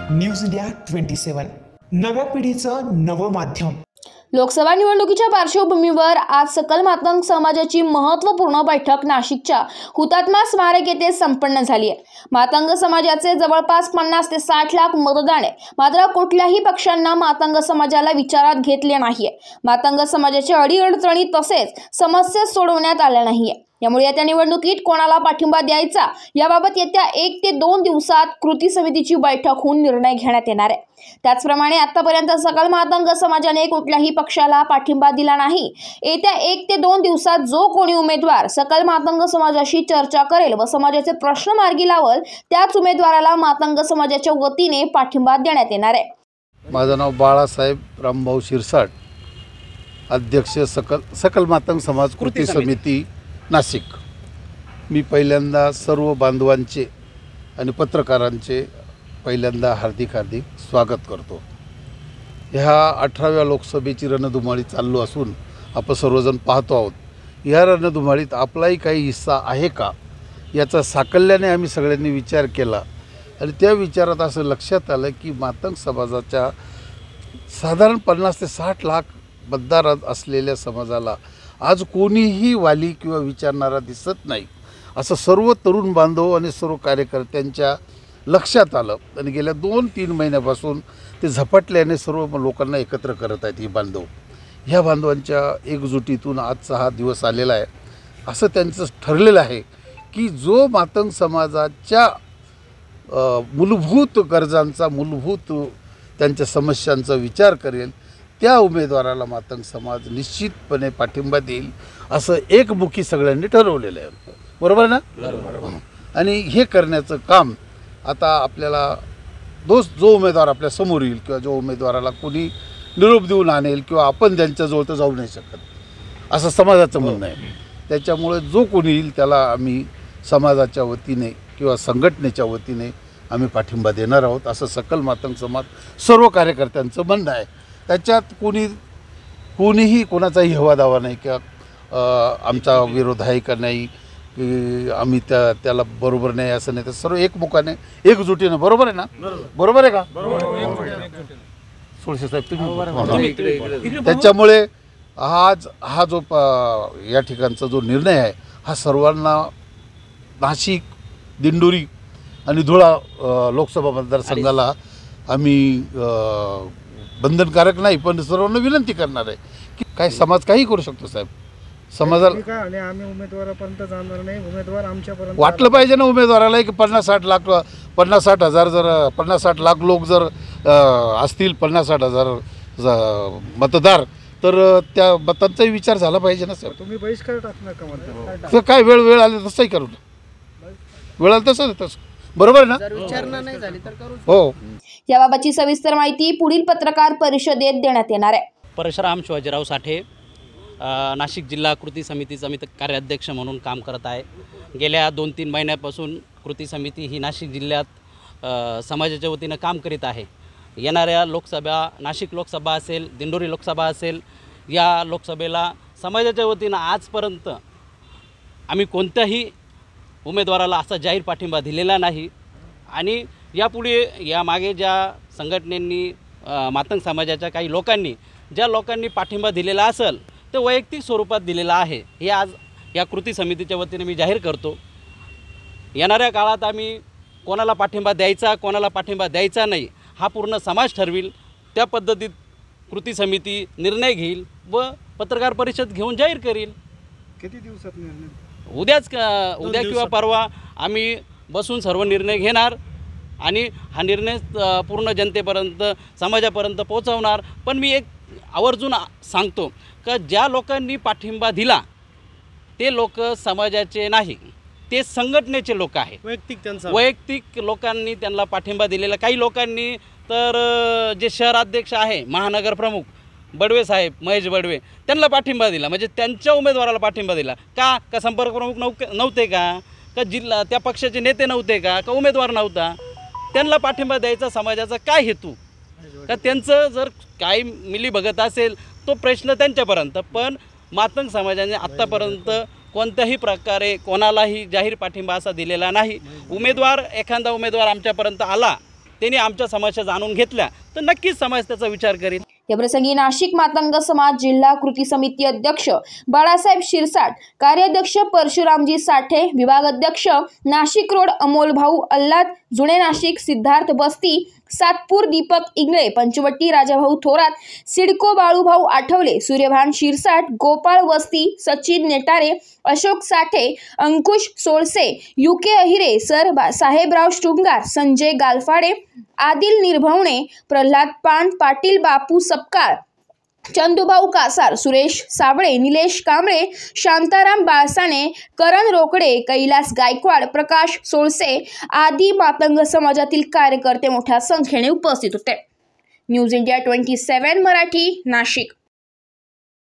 News India 27 नव्या पिढीचं नवं माध्यम। लोकसभा निवडणुकीच्या पार्श्वभूमीवर आज सकल मातंग समाजाची महत्त्वपूर्ण बैठक नाशिकच्या हुतात्मा स्मारक येथे संपन्न झाली आहे। मातंग समाजाचे जवळपास 50 ते 60 लाख मतदान आहे, मात्र कुठल्याही पक्षांना मातंग समाजाला विचारात घेतले नाहीये। मातंग समाजाच्या अडीअडचणी तसेच समस्या सोडवण्यात आल्या नाहीये। यामुळे येत्या निवडणुकीत कोणाला पाठिंबा द्यायचा याबाबत येत्या 1 ते 2 दिवसात कृती समितीची बैठक होऊन निर्णय घेण्यात येणार आहे। त्याचप्रमाणे आतापर्यंत सकल मातंग समाजाने कुठल्याही पक्षाला पाठिंबा दिला नाही। येत्या 1 ते 2 दिवसात जो कोणी उमेदवार सकल मातंग समाजाशी चर्चा करेल व समाजाचे प्रश्न मार्गी लावल त्याच उमेदवाराला मातंग समाजाच्या वतीने पाठिंबा देण्यात येणार आहे। माझं नाव बाळासाहेब रामभाऊ शिरसाट, अध्यक्ष सकल मातंग समाज कृती समिती नाशिक। मी पहिल्यांदा सर्व बांधवांचे आणि पत्रकारांचे पहिल्यांदा हार्दिक स्वागत करतो। ह्या 18व्या लोकसभेची रणधुमाळी चालू असून आपण सर्वजण पाहतो आहोत। या रणधुमाळीत आपलाही काही हिस्सा आहे का याचा साकल्याने आम्ही सगळ्यांनी विचार केला आणि त्या विचारात असं लक्षात आलं की मातंग समाजाच्या साधारण 50 ते 60 लाख मतदार असलेल्या समाजाला आज कोणीही वाली किंवा विचारणारा दिसत नाही, असं सर्व तरुण बांधव आणि सर्व कार्यकर्त्यांच्या लक्षात आलं आणि गेल्या 2-3 महिन्यापासून ते झपाटल्याने सर्व लोकांना एकत्र करत आहेत। ही बांधव ह्या बांधवांच्या एकजुटीतून आजचा हा दिवस आलेला आहे। असं त्यांचं ठरलेलं आहे की जो मातंग समाजाच्या मूलभूत गरजांचा, मूलभूत त्यांच्या समस्यांचा विचार करेल त्या उमेदवाराला मातंग समाज निश्चितपणे पाठिंबा देईल, असं एकमुखी सगळ्यांनी ठरवलेलं आहे। बरोबर ना? आणि हे करण्याचं काम आता आपल्याला जो उमेदवार आपल्या समोर येईल किंवा जो उमेदवाराला कोणी निरोप देऊन आणेल किंवा आपण त्यांच्याजवळ तर जाऊ नाही शकत, असं समाजाचं म्हणणं आहे। त्याच्यामुळे जो कोणी येईल त्याला आम्ही समाजाच्या वतीने किंवा संघटनेच्या वतीने आम्ही पाठिंबा देणार आहोत, असं सकल मातंग समाज सर्व कार्यकर्त्यांचं म्हणणं आहे। त्याच्यात कोणीही कोणाचाही हवा दावा नाही किंवा आमचा विरोध आहे का नाही, की आम्ही त्याला बरोबर नाही असं नाही, तर सर्व एकमुखाने एकजुटीने बरोबर आहे ना? बरोबर आहे का? सोळशे साहेब तुम्ही त्याच्यामुळे आज हा जो या ठिकाणचा जो निर्णय आहे हा सर्वांना नाशिक, दिंडोरी आणि धुळा लोकसभा मतदारसंघाला आम्ही बंधनकारक नाही पण सर्वांना विनंती करणार आहे की काय समाज काही करू शकतो साहेब। समाजाला आणि आम्ही उमेदवारापर्यंत जाणार नाही, उमेदवार आमच्यापर्यंत वाटलं पाहिजे ना उमेदवाराला की 50-60 हजार जर 50-60 लाख लोक जर असतील, 50-60 हजार मतदार, तर त्या मतांचाही विचार झाला पाहिजे ना साहेब। तुम्ही बहिष्कार टाकणार का म्हणता? तर काय वेळ आले तसंही करू, वेळ आली तसं बरोबर आहे ना? विचारणा नाही झाली तर करू। हो, याबाबतची सविस्तर माहिती पुढील पत्रकार परिषदेत देण्यात येणार आहे। परशुराम शिवाजीराव साठे, नाशिक जिल्हा कृती समितीचा मी कार्याध्यक्ष म्हणून काम करत आहे। गेल्या 2-3 महिन्यापासून कृती समिती ही नाशिक जिल्ह्यात समाजाच्या वतीनं काम करीत आहे। येणाऱ्या लोकसभा, नाशिक लोकसभा असेल, दिंडोरी लोकसभा असेल, या लोकसभेला समाजाच्या वतीनं आजपर्यंत आम्ही कोणत्याही उमेदवाराला असा जाहीर पाठिंबा दिलेला नाही आणि यापुढे यामागे ज्या संघटनेंनी, मातंग समाजाच्या काही लोकांनी ज्या लोकांनी पाठिंबा दिलेला असेल ते वैयक्तिक स्वरूपात दिलेला आहे, हे आज या कृती समितीच्या वतीने मी जाहीर करतो। येणाऱ्या काळात आम्ही कोणाला पाठिंबा द्यायचा, कोणाला पाठिंबा द्यायचा नाही हा पूर्ण समाज ठरविल, त्या पद्धतीत कृती समिती निर्णय घेईल व पत्रकार परिषद घेऊन जाहीर करील। किती दिवसात निर्णय? उद्या किंवा परवा आम्ही बसून सर्व निर्णय घेणार आणि हा निर्णय पूर्ण जनतेपर्यंत, समाजापर्यंत पोहोचवणार। पण मी एक आवर्जून सांगतो की ज्या लोकांनी पाठिंबा दिला ते लोक समाजाचे नाही, ते संघटनेचे लोक आहेत। वैयक्तिक लोकांनी त्यांना पाठिंबा दिलेला, काही लोकांनी तर जे शहराध्यक्ष आहे, महानगर प्रमुख बडवे साहेब, महेश बडवे, त्यांना पाठिंबा दिला, म्हणजे त्यांच्या उमेदवाराला पाठिंबा दिला का संपर्क प्रमुख नव्हते का जिल्हा त्या पक्षाचे नेते नव्हते का उमेदवार नव्हता? त्यांना पाठिंबा द्यायचा समाजाचा काय हेतू? का त्यांचं जर काही मिलीभगत असेल तो प्रश्न त्यांच्यापर्यंत, पण मातंग समाजाने आत्तापर्यंत कोणत्याही प्रकारे कोणालाही जाहीर पाठिंबा असा दिलेला नाही। एखादा उमेदवार आमच्यापर्यंत आला त्यांनी आमच्या समस्या जाणून घेतल्या तर नक्कीच समाज त्याचा विचार करेल। याप्रसंगी नाशिक मातंग समाज जिल्हा कृती समिती अध्यक्ष बाळासाहेब शिरसाट, कार्याध्यक्ष परशुरामजी साठे, विभाग अध्यक्ष नाशिक रोड अमोल भाऊ अल्लाद, जुने नाशिक सिद्धार्थ बस्ती, सातपूर दीपक इंगळे, पंचवटी राजाभाऊ थोरात, सिडको बाळूभाऊ आठवले, सूर्यभान शिरसाट, गोपाळ वस्ती, सचिन नेटारे, अशोक साठे, अंकुश सोळसे, युके अहिरे, सर साहेबराव शृंगार, संजय गालफाडे, आदिल निर्भवणे, प्रल्हाद पान, पाटील बापू सपकाळ, चंदूभाऊ कासार, सुरेश साबळे, निलेश कांबळे, शांताराम बाळसाने, करण रोकडे, कैलास गायकवाड, प्रकाश सोळसे आदी मातंग समाजातील कार्यकर्ते मोठ्या संख्येने उपस्थित होते। News India 27 Marathi, Nashik.